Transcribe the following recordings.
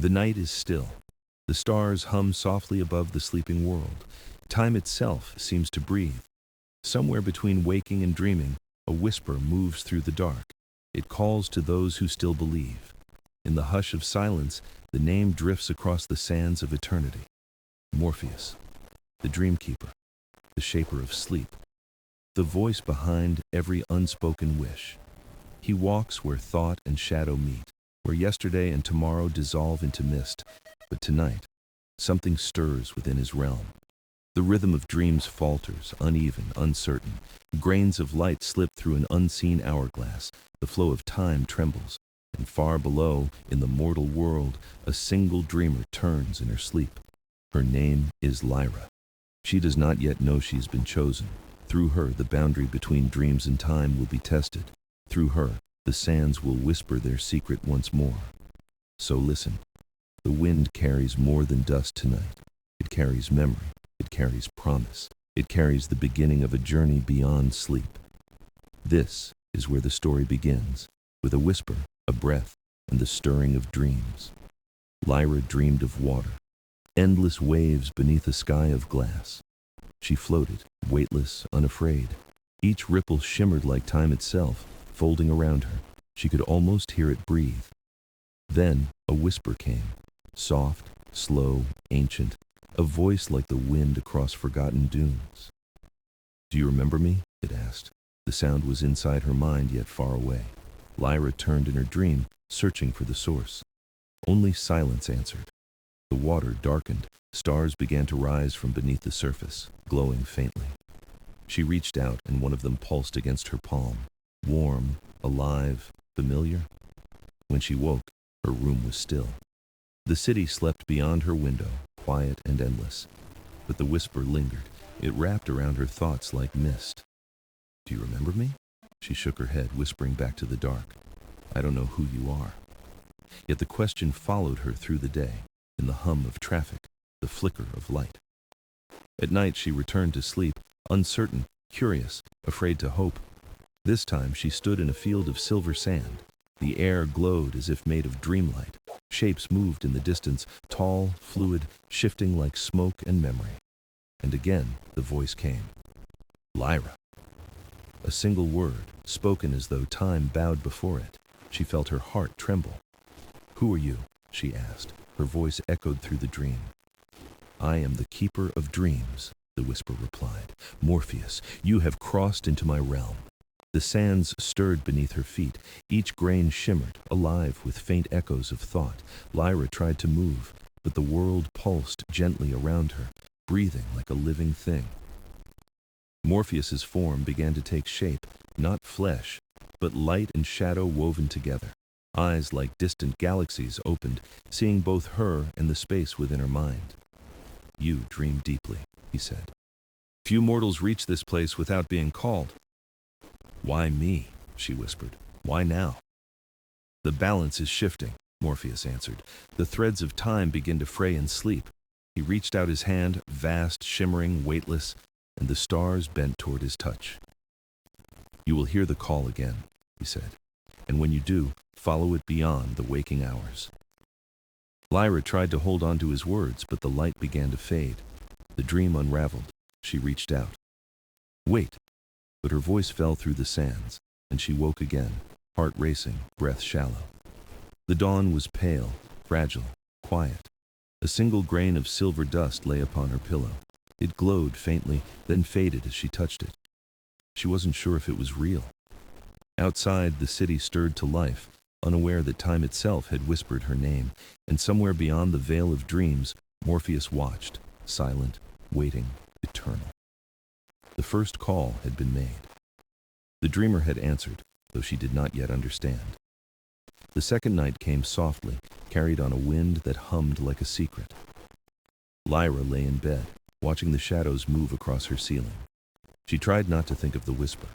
The night is still. The stars hum softly above the sleeping world. Time itself seems to breathe. Somewhere between waking and dreaming, a whisper moves through the dark. It calls to those who still believe. In the hush of silence, the name drifts across the sands of eternity. Morpheus, the dreamkeeper, the shaper of sleep, the voice behind every unspoken wish. He walks where thought and shadow meet, where yesterday and tomorrow dissolve into mist. But tonight, something stirs within his realm. The rhythm of dreams falters, uneven, uncertain. Grains of light slip through an unseen hourglass. The flow of time trembles, and far below, in the mortal world, a single dreamer turns in her sleep. Her name is Lyra. She does not yet know she has been chosen. Through her, the boundary between dreams and time will be tested. Through her, the sands will whisper their secret once more. So listen. The wind carries more than dust tonight. It carries memory. It carries promise. It carries the beginning of a journey beyond sleep. This is where the story begins, with a whisper, a breath, and the stirring of dreams. Lyra dreamed of water, endless waves beneath a sky of glass. She floated, weightless, unafraid. Each ripple shimmered like time itself, folding around her. She could almost hear it breathe. Then a whisper came, soft, slow, ancient, a voice like the wind across forgotten dunes. "Do you remember me?" it asked. The sound was inside her mind, yet far away. Lyra turned in her dream, searching for the source. Only silence answered. The water darkened. Stars began to rise from beneath the surface, glowing faintly. She reached out, and one of them pulsed against her palm. Warm, alive, familiar. When she woke, her room was still. The city slept beyond her window, quiet and endless. But the whisper lingered. It wrapped around her thoughts like mist. "Do you remember me?" She shook her head, whispering back to the dark. "I don't know who you are." Yet the question followed her through the day, in the hum of traffic, the flicker of light. At night she returned to sleep, uncertain, curious, afraid to hope. This time she stood in a field of silver sand. The air glowed as if made of dreamlight. Shapes moved in the distance, tall, fluid, shifting like smoke and memory. And again the voice came. "Lyra." A single word, spoken as though time bowed before it. She felt her heart tremble. "Who are you?" she asked. Her voice echoed through the dream. "I am the keeper of dreams," the whisper replied. "Morpheus, you have crossed into my realm." The sands stirred beneath her feet. Each grain shimmered, alive with faint echoes of thought. Lyra tried to move, but the world pulsed gently around her, breathing like a living thing. Morpheus's form began to take shape, not flesh, but light and shadow woven together. Eyes like distant galaxies opened, seeing both her and the space within her mind. "You dream deeply," he said. "Few mortals reach this place without being called." "Why me?" she whispered. "Why now?" "The balance is shifting," Morpheus answered. "The threads of time begin to fray in sleep." He reached out his hand, vast, shimmering, weightless, and the stars bent toward his touch. "You will hear the call again," he said. "And when you do, follow it beyond the waking hours." Lyra tried to hold on to his words, but the light began to fade. The dream unraveled. She reached out. "Wait!" But her voice fell through the sands, and she woke again, heart racing, breath shallow. The dawn was pale, fragile, quiet. A single grain of silver dust lay upon her pillow. It glowed faintly, then faded as she touched it. She wasn't sure if it was real. Outside, the city stirred to life, unaware that time itself had whispered her name, and somewhere beyond the veil of dreams, Morpheus watched, silent, waiting, eternal. The first call had been made. The dreamer had answered, though she did not yet understand. The second night came softly, carried on a wind that hummed like a secret. Lyra lay in bed, watching the shadows move across her ceiling. She tried not to think of the whisper,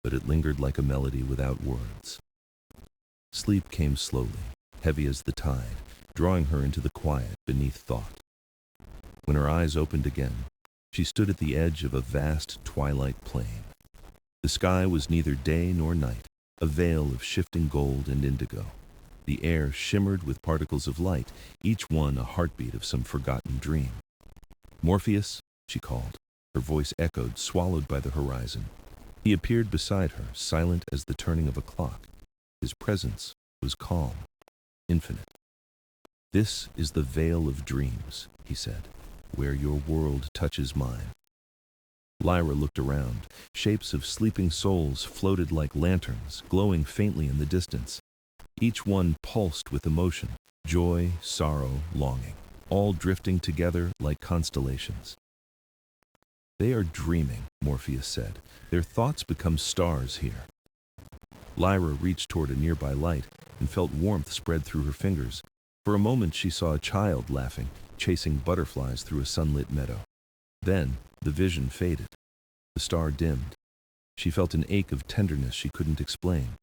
but it lingered like a melody without words. Sleep came slowly, heavy as the tide, drawing her into the quiet beneath thought. When her eyes opened again, she stood at the edge of a vast twilight plain. The sky was neither day nor night, a veil of shifting gold and indigo. The air shimmered with particles of light, each one a heartbeat of some forgotten dream. "Morpheus," she called. Her voice echoed, swallowed by the horizon. He appeared beside her, silent as the turning of a clock. His presence was calm, infinite. "This is the Vale of Dreams," he said, "where your world touches mine." Lyra looked around. Shapes of sleeping souls floated like lanterns, glowing faintly in the distance. Each one pulsed with emotion, joy, sorrow, longing, all drifting together like constellations. "They are dreaming," Morpheus said. "Their thoughts become stars here." Lyra reached toward a nearby light and felt warmth spread through her fingers. For a moment she saw a child laughing, chasing butterflies through a sunlit meadow. Then the vision faded. The star dimmed. She felt an ache of tenderness she couldn't explain.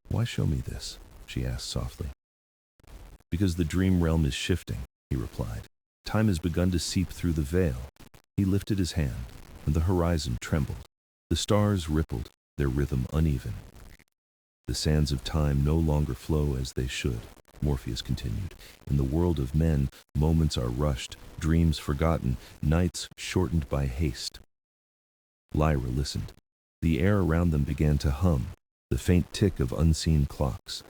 "Why show me this?" she asked softly. "Because the dream realm is shifting," he replied. "Time has begun to seep through the veil." He lifted his hand, and the horizon trembled. The stars rippled, their rhythm uneven. "The sands of time no longer flow as they should," Morpheus continued. "In the world of men, moments are rushed, dreams forgotten, nights shortened by haste." Lyra listened. The air around them began to hum, the faint tick of unseen clocks.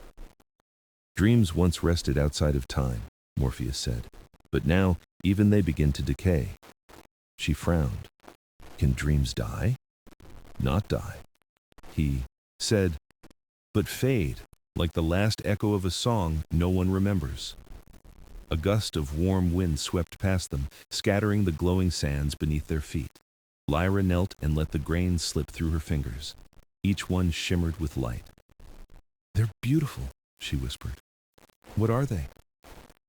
"Dreams once rested outside of time," Morpheus said, "but now even they begin to decay." She frowned. "Can dreams die?" "Not die," he said, "but fade, like the last echo of a song no one remembers." A gust of warm wind swept past them, scattering the glowing sands beneath their feet. Lyra knelt and let the grains slip through her fingers. Each one shimmered with light. "They're beautiful," she whispered. "What are they?"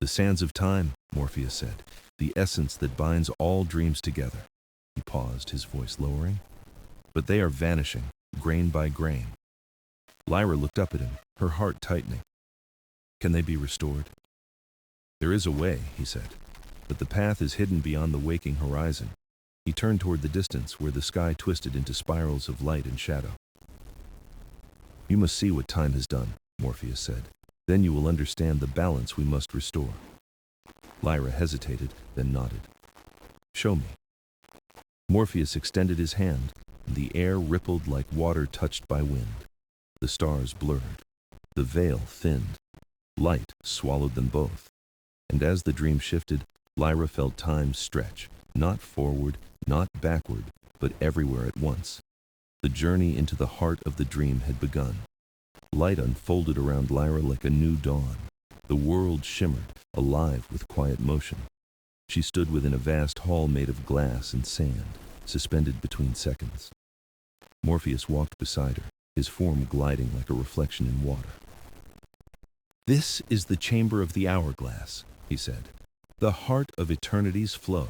"The sands of time," Morpheus said, "the essence that binds all dreams together." He paused, his voice lowering. "But they are vanishing, grain by grain." Lyra looked up at him, her heart tightening. "Can they be restored?" "There is a way," he said, "but the path is hidden beyond the waking horizon." He turned toward the distance where the sky twisted into spirals of light and shadow. "You must see what time has done," Morpheus said. "Then you will understand the balance we must restore." Lyra hesitated, then nodded. "Show me." Morpheus extended his hand, and the air rippled like water touched by wind. The stars blurred. The veil thinned. Light swallowed them both. And as the dream shifted, Lyra felt time stretch, not forward, not backward, but everywhere at once. The journey into the heart of the dream had begun. Light unfolded around Lyra like a new dawn. The world shimmered, alive with quiet motion. She stood within a vast hall made of glass and sand, suspended between seconds. Morpheus walked beside her, his form gliding like a reflection in water. "This is the chamber of the hourglass," he said, "the heart of eternity's flow."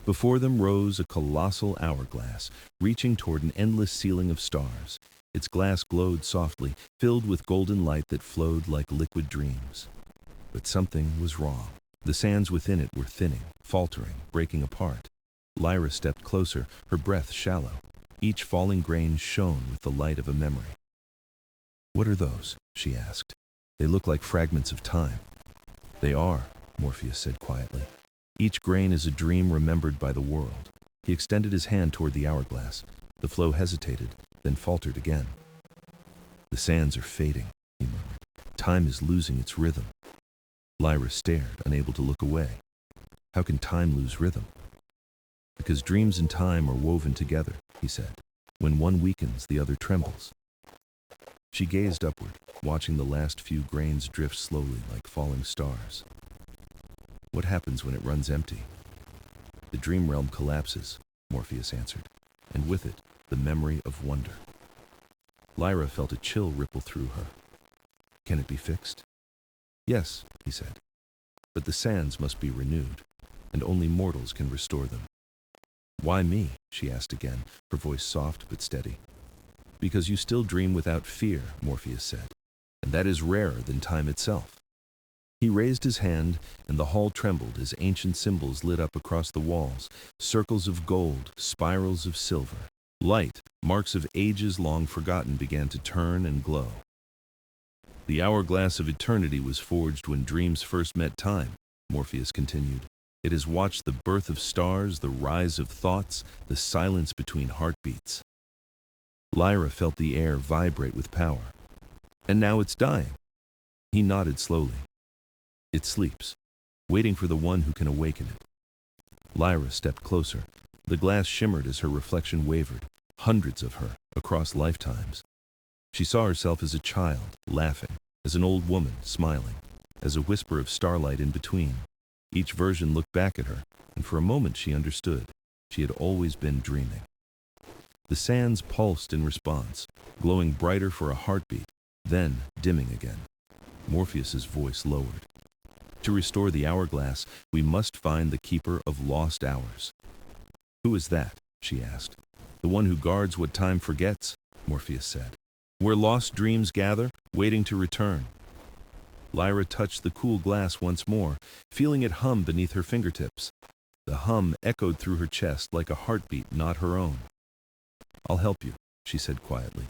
Before them rose a colossal hourglass, reaching toward an endless ceiling of stars. Its glass glowed softly, filled with golden light that flowed like liquid dreams. But something was wrong. The sands within it were thinning, faltering, breaking apart. Lyra stepped closer, her breath shallow. Each falling grain shone with the light of a memory. "What are those?" she asked. "They look like fragments of time." "They are," Morpheus said quietly. "Each grain is a dream remembered by the world." He extended his hand toward the hourglass. The flow hesitated, then faltered again. "The sands are fading," he murmured. "Time is losing its rhythm." Lyra stared, unable to look away. "How can time lose rhythm?" "Because dreams and time are woven together," he said. "When one weakens, the other trembles." She gazed upward, watching the last few grains drift slowly like falling stars. "What happens when it runs empty?" "The dream realm collapses," Morpheus answered, "and with it, the memory of wonder." Lyra felt a chill ripple through her. "Can it be fixed?" "Yes," he said, "but the sands must be renewed, and only mortals can restore them." "Why me?" she asked again, her voice soft but steady. "Because you still dream without fear," Morpheus said, "and that is rarer than time itself." He raised his hand, and the hall trembled as ancient symbols lit up across the walls, circles of gold, spirals of silver. Light, marks of ages long forgotten, began to turn and glow. The hourglass of eternity was forged when dreams first met time, Morpheus continued. It has watched the birth of stars, the rise of thoughts, the silence between heartbeats. Lyra felt the air vibrate with power. And now it's dying. He nodded slowly. It sleeps, waiting for the one who can awaken it. Lyra stepped closer. The glass shimmered as her reflection wavered, hundreds of her, across lifetimes. She saw herself as a child, laughing, as an old woman, smiling, as a whisper of starlight in between. Each version looked back at her, and for a moment she understood. She had always been dreaming. The sands pulsed in response, glowing brighter for a heartbeat, then dimming again. Morpheus's voice lowered. To restore the hourglass, we must find the keeper of lost hours. Who is that? She asked. The one who guards what time forgets, Morpheus said. Where lost dreams gather, waiting to return. Lyra touched the cool glass once more, feeling it hum beneath her fingertips. The hum echoed through her chest like a heartbeat not her own. I'll help you, she said quietly.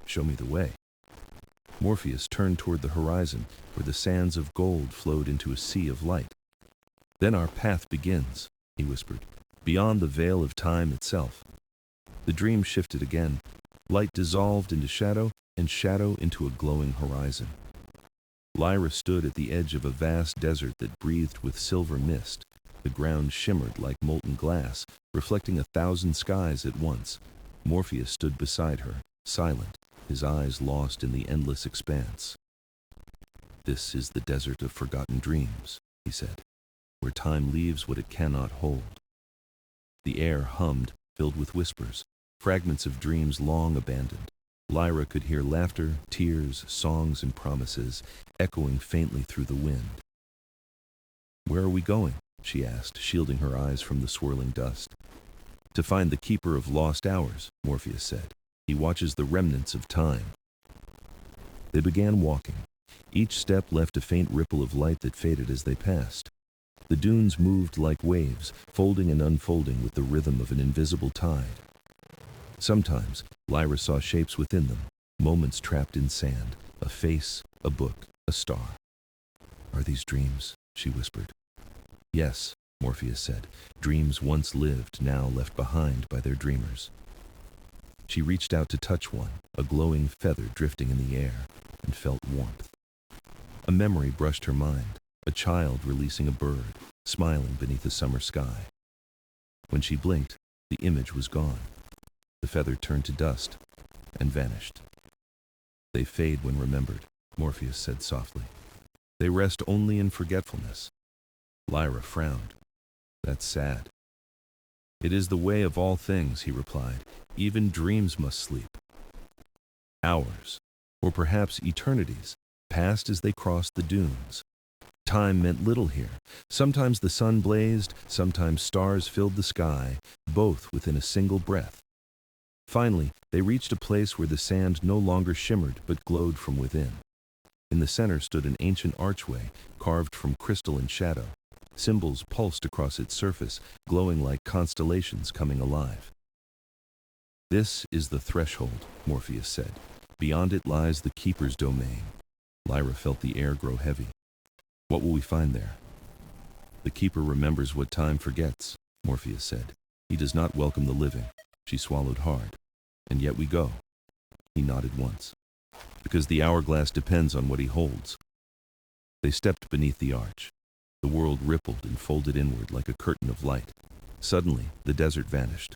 Show me the way. Morpheus turned toward the horizon, where the sands of gold flowed into a sea of light. Then our path begins, he whispered, beyond the veil of time itself. The dream shifted again. Light dissolved into shadow, and shadow into a glowing horizon. Lyra stood at the edge of a vast desert that breathed with silver mist. The ground shimmered like molten glass, reflecting 1,000 skies at once. Morpheus stood beside her, silent, his eyes lost in the endless expanse. This is the desert of forgotten dreams, he said, where time leaves what it cannot hold. The air hummed, filled with whispers, fragments of dreams long abandoned. Lyra could hear laughter, tears, songs, and promises, echoing faintly through the wind. Where are we going? She asked, shielding her eyes from the swirling dust. To find the keeper of lost hours, Morpheus said. He watches the remnants of time. They began walking. Each step left a faint ripple of light that faded as they passed. The dunes moved like waves, folding and unfolding with the rhythm of an invisible tide. Sometimes, Lyra saw shapes within them, moments trapped in sand, a face, a book, a star. Are these dreams? She whispered. Yes, Morpheus said. Dreams once lived, now left behind by their dreamers. She reached out to touch one, a glowing feather drifting in the air, and felt warmth. A memory brushed her mind, a child releasing a bird, smiling beneath a summer sky. When she blinked, the image was gone. The feather turned to dust and vanished. They fade when remembered, Morpheus said softly. They rest only in forgetfulness. Lyra frowned. That's sad. It is the way of all things, he replied. Even dreams must sleep. Hours, or perhaps eternities, passed as they crossed the dunes. Time meant little here. Sometimes the sun blazed, sometimes stars filled the sky, both within a single breath. Finally, they reached a place where the sand no longer shimmered but glowed from within. In the center stood an ancient archway, carved from crystal and shadow. Symbols pulsed across its surface, glowing like constellations coming alive. This is the threshold, Morpheus said. Beyond it lies the keeper's domain. Lyra felt the air grow heavy. What will we find there? The keeper remembers what time forgets, Morpheus said. He does not welcome the living. She swallowed hard. And yet we go. He nodded once. Because the hourglass depends on what he holds. They stepped beneath the arch. The world rippled and folded inward like a curtain of light. Suddenly, the desert vanished.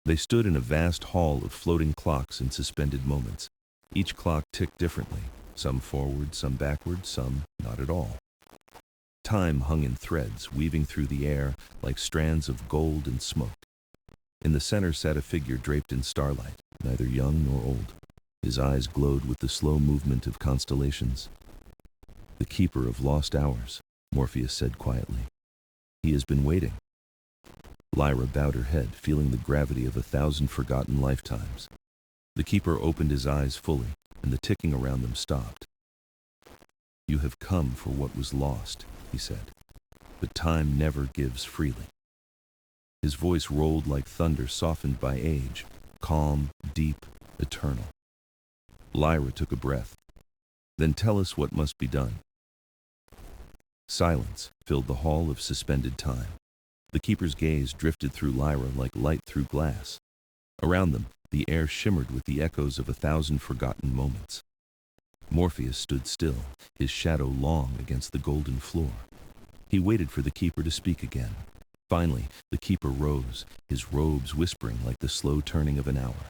They stood in a vast hall of floating clocks and suspended moments. Each clock ticked differently, some forward, some backward, some not at all. Time hung in threads, weaving through the air like strands of gold and smoke. In the center sat a figure draped in starlight, neither young nor old. His eyes glowed with the slow movement of constellations. The keeper of lost hours, Morpheus said quietly. He has been waiting. Lyra bowed her head, feeling the gravity of 1,000 forgotten lifetimes. The keeper opened his eyes fully, and the ticking around them stopped. You have come for what was lost, he said, but time never gives freely. His voice rolled like thunder softened by age, calm, deep, eternal. Lyra took a breath. Then tell us what must be done. Silence filled the hall of suspended time. The keeper's gaze drifted through Lyra like light through glass. Around them, the air shimmered with the echoes of 1,000 forgotten moments. Morpheus stood still, his shadow long against the golden floor. He waited for the keeper to speak again. Finally, the keeper rose, his robes whispering like the slow turning of an hour.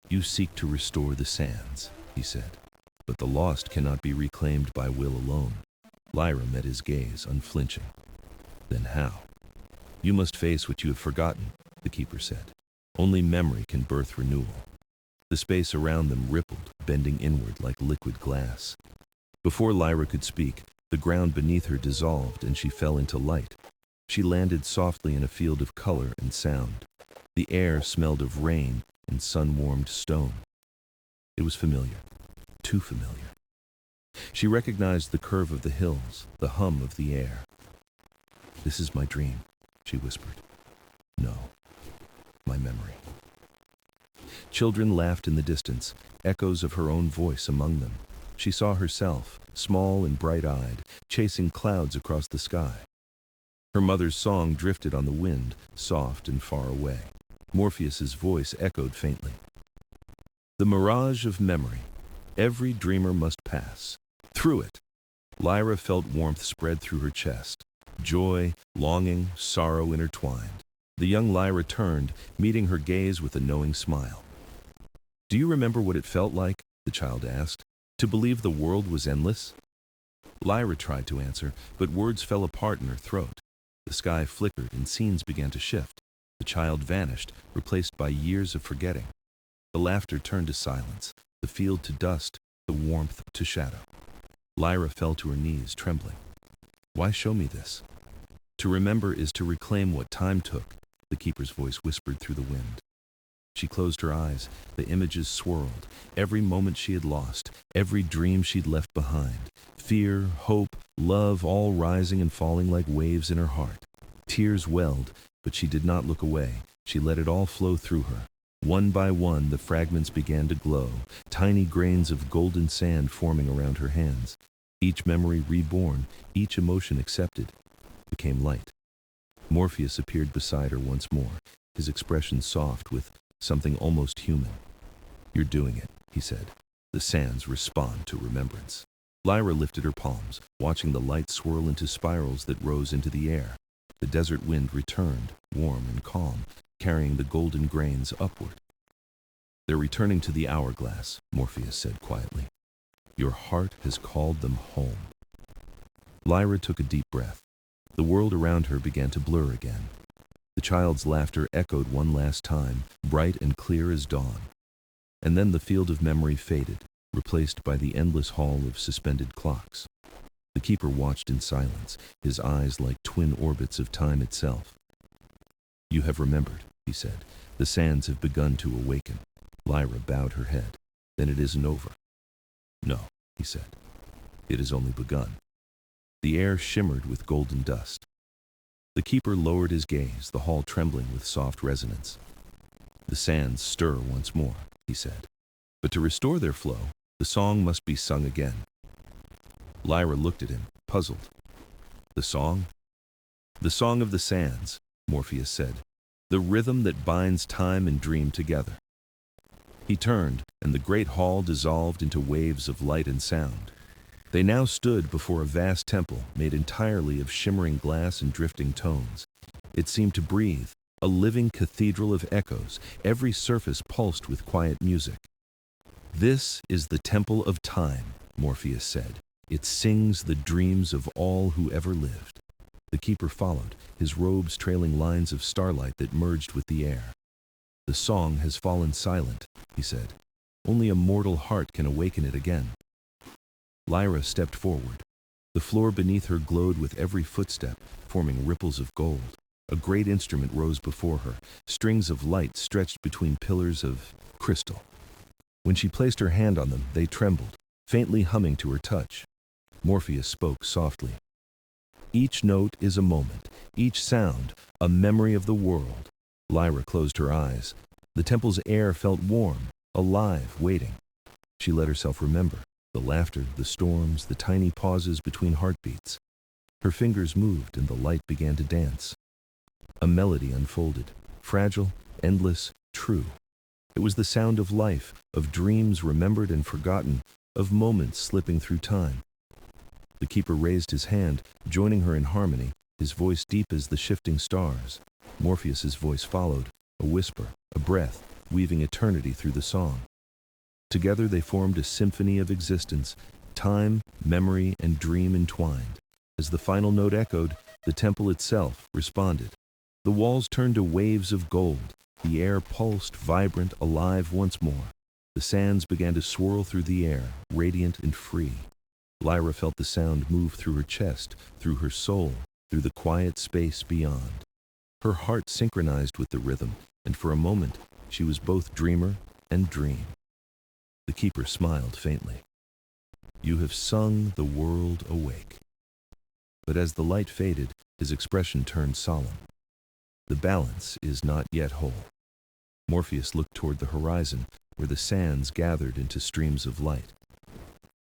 "You seek to restore the sands," he said, "but the lost cannot be reclaimed by will alone." Lyra met his gaze, unflinching. "Then how?" "You must face what you have forgotten," the keeper said. "Only memory can birth renewal." The space around them rippled, bending inward like liquid glass. Before Lyra could speak, the ground beneath her dissolved and she fell into light. She landed softly in a field of color and sound. The air smelled of rain and sun-warmed stone. It was familiar, too familiar. She recognized the curve of the hills, the hum of the air. "This is my dream," she whispered. "No, my memory." Children laughed in the distance, echoes of her own voice among them. She saw herself, small and bright-eyed, chasing clouds across the sky. Her mother's song drifted on the wind, soft and far away. Morpheus's voice echoed faintly. "The mirage of memory. Every dreamer must pass through it." Lyra felt warmth spread through her chest. Joy, longing, sorrow intertwined. The young Lyra turned, meeting her gaze with a knowing smile. "Do you remember what it felt like," the child asked, "to believe the world was endless?" Lyra tried to answer, but words fell apart in her throat. The sky flickered and scenes began to shift. The child vanished, replaced by years of forgetting. The laughter turned to silence, the field to dust, the warmth to shadow. Lyra fell to her knees, trembling. "Why show me this?" "To remember is to reclaim what time took," the keeper's voice whispered through the wind. She closed her eyes, the images swirled, every moment she had lost, every dream she'd left behind. Fear, hope, love, all rising and falling like waves in her heart. Tears welled, but she did not look away. She let it all flow through her. One by one, the fragments began to glow, tiny grains of golden sand forming around her hands. Each memory reborn, each emotion accepted, became light. Morpheus appeared beside her once more, his expression soft with something almost human. "You're doing it," he said. "The sands respond to remembrance." Lyra lifted her palms, watching the light swirl into spirals that rose into the air. The desert wind returned, warm and calm, carrying the golden grains upward. "They're returning to the hourglass," Morpheus said quietly. "Your heart has called them home." Lyra took a deep breath. The world around her began to blur again. The child's laughter echoed one last time, bright and clear as dawn. And then the field of memory faded, replaced by the endless hall of suspended clocks. The keeper watched in silence, his eyes like twin orbits of time itself. "You have remembered," he said. "The sands have begun to awaken." Lyra bowed her head. "Then it isn't over." "No," he said. "It has only begun." The air shimmered with golden dust. The keeper lowered his gaze, the hall trembling with soft resonance. "The sands stir once more," he said. "But to restore their flow, the song must be sung again." Lyra looked at him, puzzled. "The song?" "The song of the sands," Morpheus said. "The rhythm that binds time and dream together." He turned, and the great hall dissolved into waves of light and sound. They now stood before a vast temple made entirely of shimmering glass and drifting tones. It seemed to breathe, a living cathedral of echoes, every surface pulsed with quiet music. "This is the temple of time," Morpheus said. "It sings the dreams of all who ever lived." The keeper followed, his robes trailing lines of starlight that merged with the air. "The song has fallen silent," he said. "Only a mortal heart can awaken it again." Lyra stepped forward. The floor beneath her glowed with every footstep, forming ripples of gold. A great instrument rose before her, strings of light stretched between pillars of crystal. When she placed her hand on them, they trembled, faintly humming to her touch. Morpheus spoke softly. "Each note is a moment, each sound, a memory of the world." Lyra closed her eyes. The temple's air felt warm, alive, waiting. She let herself remember. The laughter, the storms, the tiny pauses between heartbeats. Her fingers moved and the light began to dance. A melody unfolded, fragile, endless, true. It was the sound of life, of dreams remembered and forgotten, of moments slipping through time. The keeper raised his hand, joining her in harmony, his voice deep as the shifting stars. Morpheus's voice followed, a whisper, a breath, weaving eternity through the song. Together they formed a symphony of existence, time, memory, and dream entwined. As the final note echoed, the temple itself responded. The walls turned to waves of gold. The air pulsed, vibrant, alive once more. The sands began to swirl through the air, radiant and free. Lyra felt the sound move through her chest, through her soul, through the quiet space beyond. Her heart synchronized with the rhythm, and for a moment, she was both dreamer and dream. The keeper smiled faintly. You have sung the world awake. But as the light faded, his expression turned solemn. The balance is not yet whole. Morpheus looked toward the horizon, where the sands gathered into streams of light.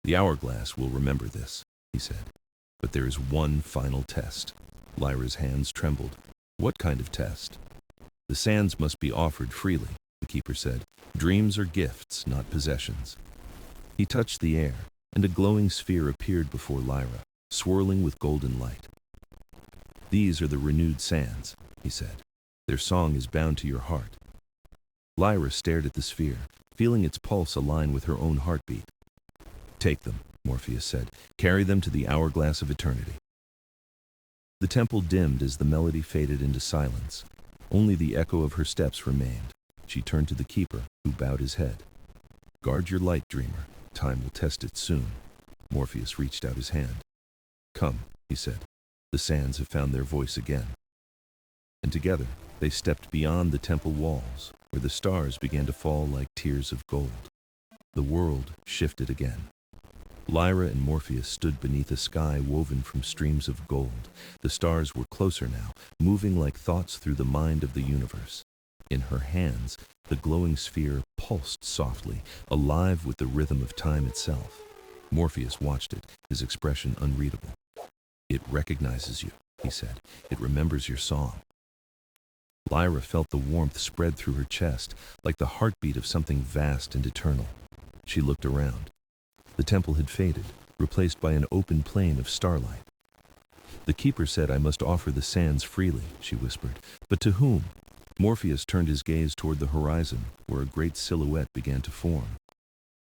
The hourglass will remember this, he said. But there is one final test. Lyra's hands trembled. What kind of test? The sands must be offered freely, the keeper said. Dreams are gifts, not possessions. He touched the air, and a glowing sphere appeared before Lyra, swirling with golden light. These are the renewed sands, he said. Their song is bound to your heart. Lyra stared at the sphere, feeling its pulse align with her own heartbeat. Take them, Morpheus said. Carry them to the hourglass of eternity. The temple dimmed as the melody faded into silence. Only the echo of her steps remained. She turned to the keeper, who bowed his head. Guard your light, dreamer. Time will test it soon. Morpheus reached out his hand. Come, he said. The sands have found their voice again. And together, they stepped beyond the temple walls, where the stars began to fall like tears of gold. The world shifted again. Lyra and Morpheus stood beneath a sky woven from streams of gold. The stars were closer now, moving like thoughts through the mind of the universe. In her hands, the glowing sphere pulsed softly, alive with the rhythm of time itself. Morpheus watched it, his expression unreadable. It recognizes you, he said. It remembers your song. Lyra felt the warmth spread through her chest, like the heartbeat of something vast and eternal. She looked around. The temple had faded, replaced by an open plain of starlight. The keeper said I must offer the sands freely, she whispered. But to whom? Morpheus turned his gaze toward the horizon, where a great silhouette began to form.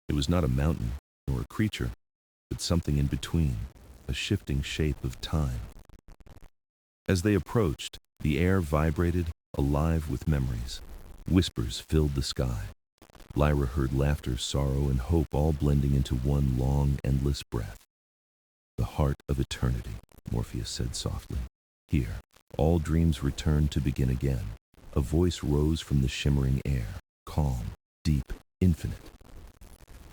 It was not a mountain, nor a creature, but something in between, a shifting shape of time. As they approached, the air vibrated, alive with memories. Whispers filled the sky. Lyra heard laughter, sorrow, and hope all blending into one long, endless breath. The heart of eternity, Morpheus said softly. Here, all dreams return to begin again. A voice rose from the shimmering air, calm, deep, infinite.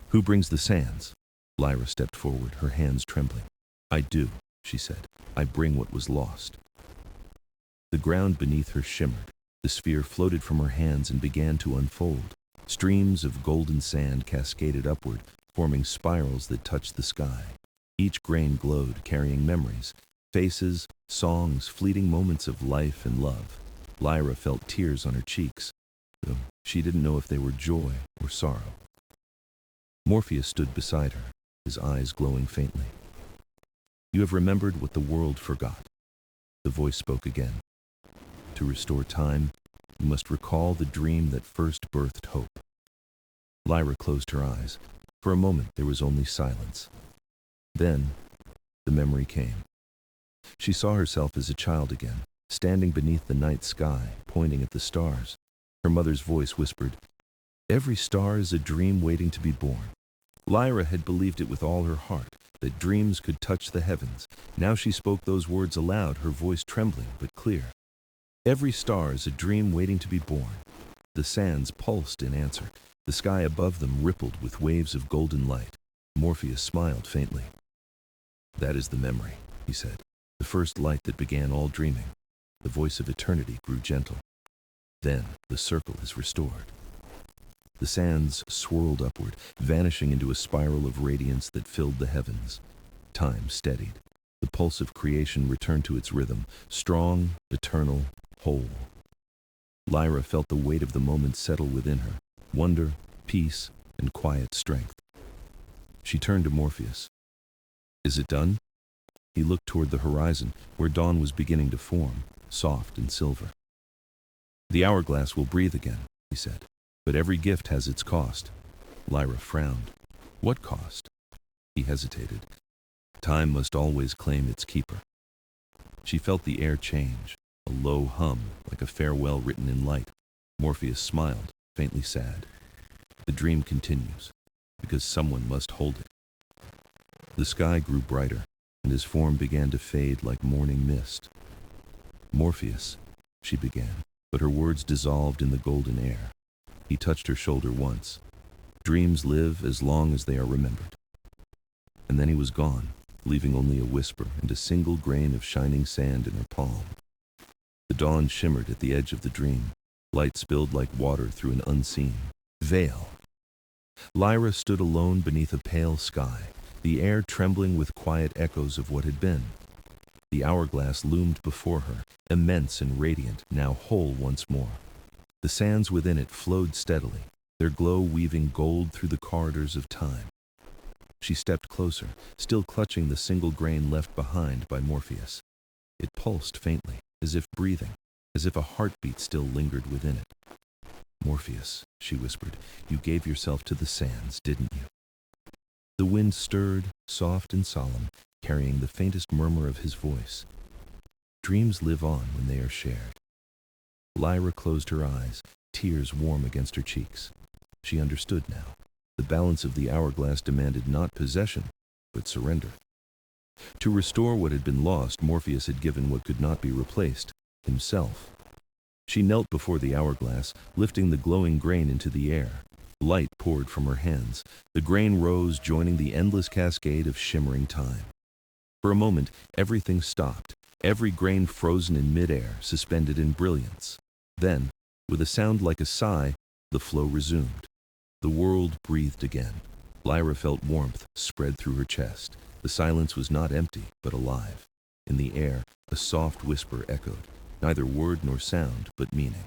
Who brings the sands? Lyra stepped forward, her hands trembling. I do, she said. I bring what was lost. The ground beneath her shimmered. The sphere floated from her hands and began to unfold. Streams of golden sand cascaded upward, forming spirals that touched the sky. Each grain glowed, carrying memories, faces, songs, fleeting moments of life and love. Lyra felt tears on her cheeks, though she didn't know if they were joy or sorrow. Morpheus stood beside her, his eyes glowing faintly. You have remembered what the world forgot. The voice spoke again. To restore time, you must recall the dream that first birthed hope. Lyra closed her eyes. For a moment, there was only silence. Then, the memory came. She saw herself as a child again, standing beneath the night sky, pointing at the stars. Her mother's voice whispered, "Every star is a dream waiting to be born." Lyra had believed it with all her heart, that dreams could touch the heavens. Now she spoke those words aloud, her voice trembling but clear. Every star is a dream waiting to be born. The sands pulsed in answer. The sky above them rippled with waves of golden light. Morpheus smiled faintly. That is the memory, he said, the first light that began all dreaming. The voice of eternity grew gentle. Then the circle is restored. The sands swirled upward, vanishing into a spiral of radiance that filled the heavens. Time steadied. The pulse of creation returned to its rhythm, strong, eternal, whole. Lyra felt the weight of the moment settle within her, wonder, peace, and quiet strength. She turned to Morpheus. "Is it done?" He looked toward the horizon, where dawn was beginning to form, soft and silver. "The hourglass will breathe again," he said. "But every gift has its cost." Lyra frowned. "What cost?" He hesitated. "Time must always claim its keeper." She felt the air change, a low hum, like a farewell written in light. Morpheus smiled, faintly sad. "The dream continues, because someone must hold it." The sky grew brighter, and his form began to fade like morning mist. "Morpheus," she began, but her words dissolved in the golden air. He touched her shoulder once. "Dreams live as long as they are remembered." And then he was gone, leaving only a whisper and a single grain of shining sand in her palm. The dawn shimmered at the edge of the dream. Light spilled like water through an unseen veil. Lyra stood alone beneath a pale sky, the air trembling with quiet echoes of what had been. The hourglass loomed before her, immense and radiant, now whole once more. The sands within it flowed steadily, their glow weaving gold through the corridors of time. She stepped closer, still clutching the single grain left behind by Morpheus. It pulsed faintly, as if breathing, as if a heartbeat still lingered within it. "Morpheus," she whispered, "you gave yourself to the sands, didn't you?" The wind stirred, soft and solemn, carrying the faintest murmur of his voice. Dreams live on when they are shared. Lyra closed her eyes, tears warm against her cheeks. She understood now. The balance of the hourglass demanded not possession, but surrender. To restore what had been lost, Morpheus had given what could not be replaced, himself. She knelt before the hourglass, lifting the glowing grain into the air. Light poured from her hands. The grain rose, joining the endless cascade of shimmering time. For a moment, everything stopped, every grain frozen in midair, suspended in brilliance. Then, with a sound like a sigh, the flow resumed. The world breathed again. Lyra felt warmth spread through her chest. The silence was not empty, but alive. In the air, a soft whisper echoed, neither word nor sound, but meaning.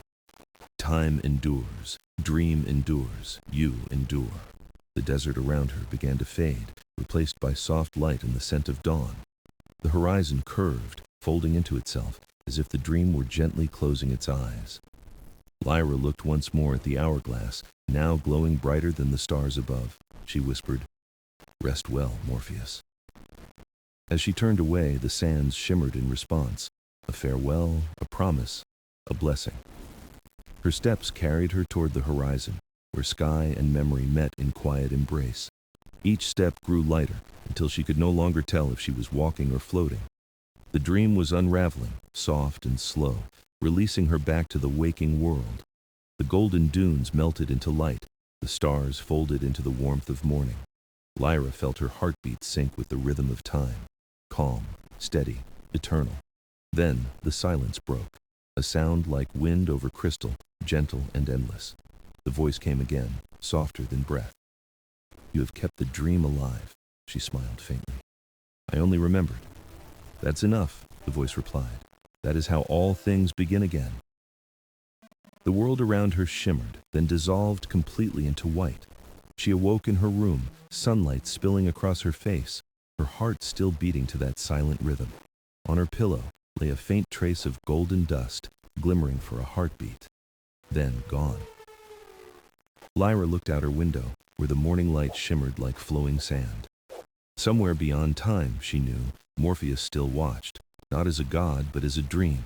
"Time endures, dream endures, you endure." The desert around her began to fade, replaced by soft light and the scent of dawn. The horizon curved, folding into itself, as if the dream were gently closing its eyes. Lyra looked once more at the hourglass, now glowing brighter than the stars above. She whispered, "Rest well, Morpheus." As she turned away, the sands shimmered in response, a farewell, a promise, a blessing. Her steps carried her toward the horizon, where sky and memory met in quiet embrace. Each step grew lighter, until she could no longer tell if she was walking or floating. The dream was unraveling, soft and slow, releasing her back to the waking world. The golden dunes melted into light, the stars folded into the warmth of morning. Lyra felt her heartbeat sync with the rhythm of time, calm, steady, eternal. Then the silence broke, a sound like wind over crystal, gentle and endless. The voice came again, softer than breath. "You have kept the dream alive," she smiled faintly. "I only remembered." "That's enough," the voice replied. "That is how all things begin again." The world around her shimmered, then dissolved completely into white. She awoke in her room, sunlight spilling across her face, her heart still beating to that silent rhythm. On her pillow lay a faint trace of golden dust, glimmering for a heartbeat. Then gone. Lyra looked out her window, where the morning light shimmered like flowing sand. Somewhere beyond time, she knew, Morpheus still watched, not as a god, but as a dream.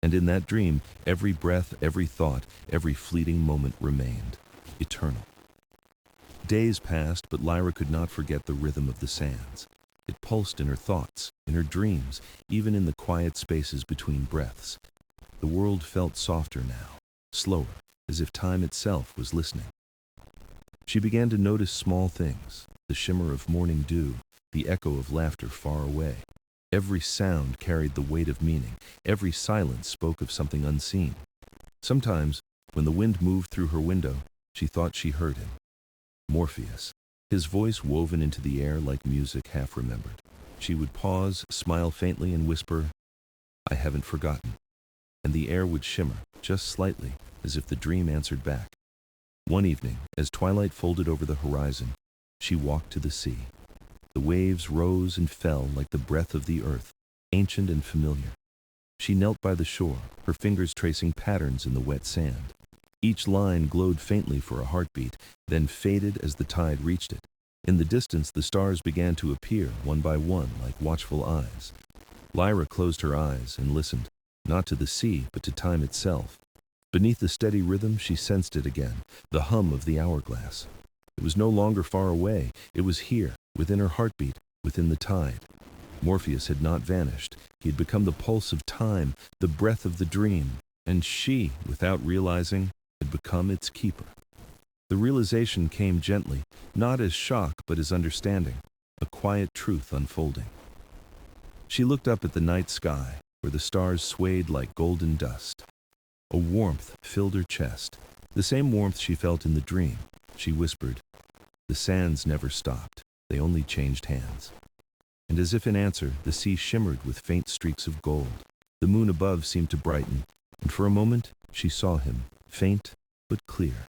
And in that dream, every breath, every thought, every fleeting moment remained, eternal. Days passed, but Lyra could not forget the rhythm of the sands. It pulsed in her thoughts, in her dreams, even in the quiet spaces between breaths. The world felt softer now, slower, as if time itself was listening. She began to notice small things, the shimmer of morning dew, the echo of laughter far away. Every sound carried the weight of meaning, every silence spoke of something unseen. Sometimes, when the wind moved through her window, She thought she heard him. Morpheus. His voice woven into the air like music half remembered. She would pause, smile faintly, and whisper, "I haven't forgotten." And the air would shimmer, just slightly, as if the dream answered back. One evening, as twilight folded over the horizon, she walked to the sea. The waves rose and fell like the breath of the earth, ancient and familiar. She knelt by the shore, her fingers tracing patterns in the wet sand. Each line glowed faintly for a heartbeat, then faded as the tide reached it. In the distance, the stars began to appear, one by one, like watchful eyes. Lyra closed her eyes and listened, not to the sea, but to time itself. Beneath the steady rhythm, she sensed it again, the hum of the hourglass. It was no longer far away. It was here, within her heartbeat, within the tide. Morpheus had not vanished. He had become the pulse of time, the breath of the dream, and she, without realizing, had become its keeper. The realization came gently, not as shock but as understanding, a quiet truth unfolding. She looked up at the night sky, where the stars swayed like golden dust. A warmth filled her chest, the same warmth she felt in the dream. She whispered, "The sands never stopped, they only changed hands." And as if in answer, the sea shimmered with faint streaks of gold. The moon above seemed to brighten, and for a moment she saw him, faint but clear.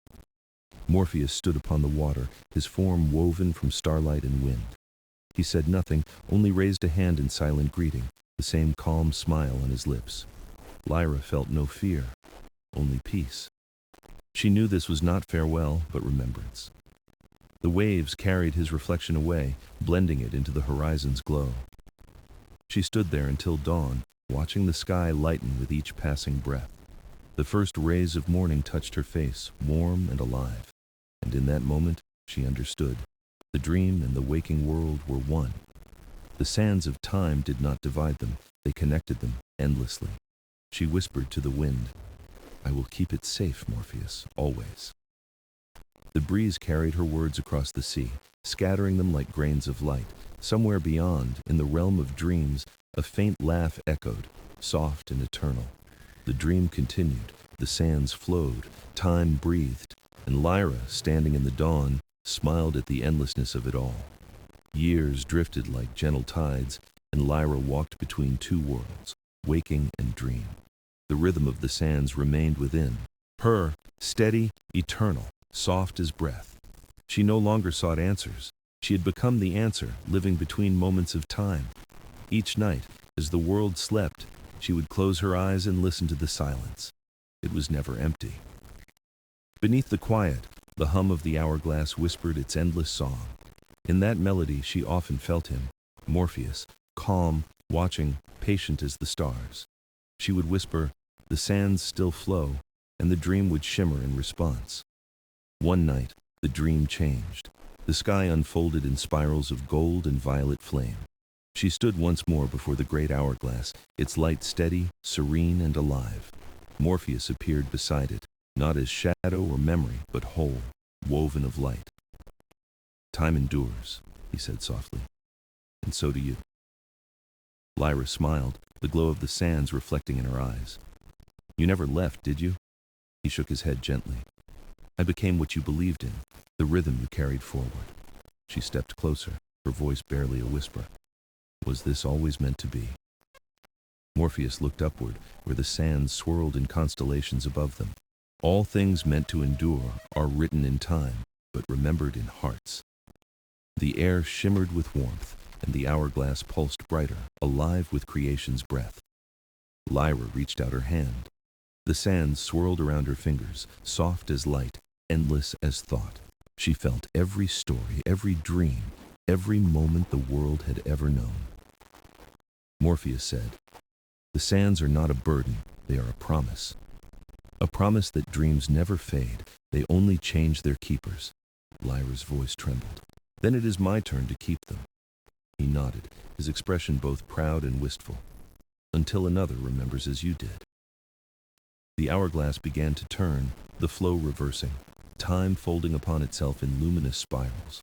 Morpheus stood upon the water, his form woven from starlight and wind. He said nothing, only raised a hand in silent greeting, the same calm smile on his lips. Lyra felt no fear, only peace. She knew this was not farewell, but remembrance. The waves carried his reflection away, blending it into the horizon's glow. She stood there until dawn, watching the sky lighten with each passing breath. The first rays of morning touched her face, warm and alive. And in that moment, she understood. The dream and the waking world were one. The sands of time did not divide them, they connected them endlessly. She whispered to the wind, "I will keep it safe, Morpheus, always." The breeze carried her words across the sea, scattering them like grains of light. Somewhere beyond, in the realm of dreams, a faint laugh echoed, soft and eternal. The dream continued, the sands flowed, time breathed, and Lyra, standing in the dawn, smiled at the endlessness of it all. Years drifted like gentle tides, and Lyra walked between two worlds, waking and dream. The rhythm of the sands remained within, her, steady, eternal, soft as breath. She no longer sought answers. She had become the answer, living between moments of time. Each night, as the world slept, she would close her eyes and listen to the silence. It was never empty. Beneath the quiet, the hum of the hourglass whispered its endless song. In that melody she often felt him, Morpheus, calm, watching, patient as the stars. She would whisper, "The sands still flow," and the dream would shimmer in response. One night, the dream changed. The sky unfolded in spirals of gold and violet flame. She stood once more before the great hourglass, its light steady, serene, and alive. Morpheus appeared beside it, not as shadow or memory, but whole, woven of light. "Time endures," he said softly, "and so do you." Lyra smiled, the glow of the sands reflecting in her eyes. "You never left, did you?" He shook his head gently. "I became what you believed in, the rhythm you carried forward." She stepped closer, her voice barely a whisper. "Was this always meant to be?" Morpheus looked upward, where the sands swirled in constellations above them. All things meant to endure are written in time, but remembered in hearts. The air shimmered with warmth, and the hourglass pulsed brighter, alive with creation's breath. Lyra reached out her hand. The sands swirled around her fingers, soft as light, endless as thought. She felt every story, every dream, every moment the world had ever known. Morpheus said, "The sands are not a burden, they are a promise. A promise that dreams never fade, they only change their keepers." Lyra's voice trembled. "Then it is my turn to keep them." He nodded, his expression both proud and wistful. "Until another remembers as you did." The hourglass began to turn, the flow reversing, time folding upon itself in luminous spirals.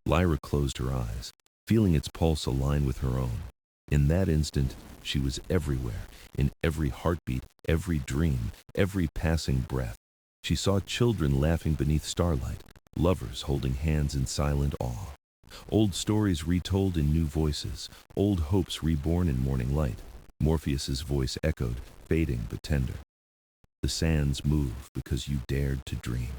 Lyra closed her eyes, feeling its pulse align with her own. In that instant, she was everywhere, in every heartbeat, every dream, every passing breath. She saw children laughing beneath starlight, lovers holding hands in silent awe. Old stories retold in new voices, old hopes reborn in morning light. Morpheus's voice echoed, fading but tender. The sands move because you dared to dream.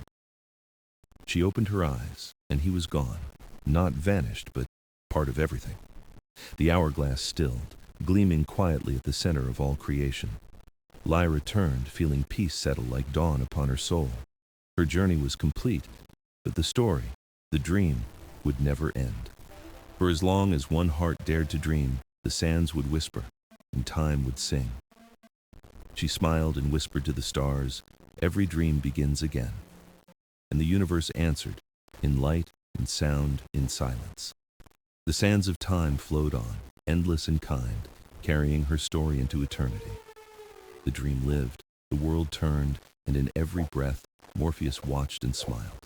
She opened her eyes, and he was gone, not vanished, but part of everything. The hourglass stilled, gleaming quietly at the center of all creation. Lyra turned, feeling peace settle like dawn upon her soul. Her journey was complete, but the story, the dream, would never end. For as long as one heart dared to dream, the sands would whisper, and time would sing. She smiled and whispered to the stars, "Every dream begins again." And the universe answered, in light, in sound, in silence. The sands of time flowed on, endless and kind, carrying her story into eternity. The dream lived, the world turned, and in every breath, Morpheus watched and smiled.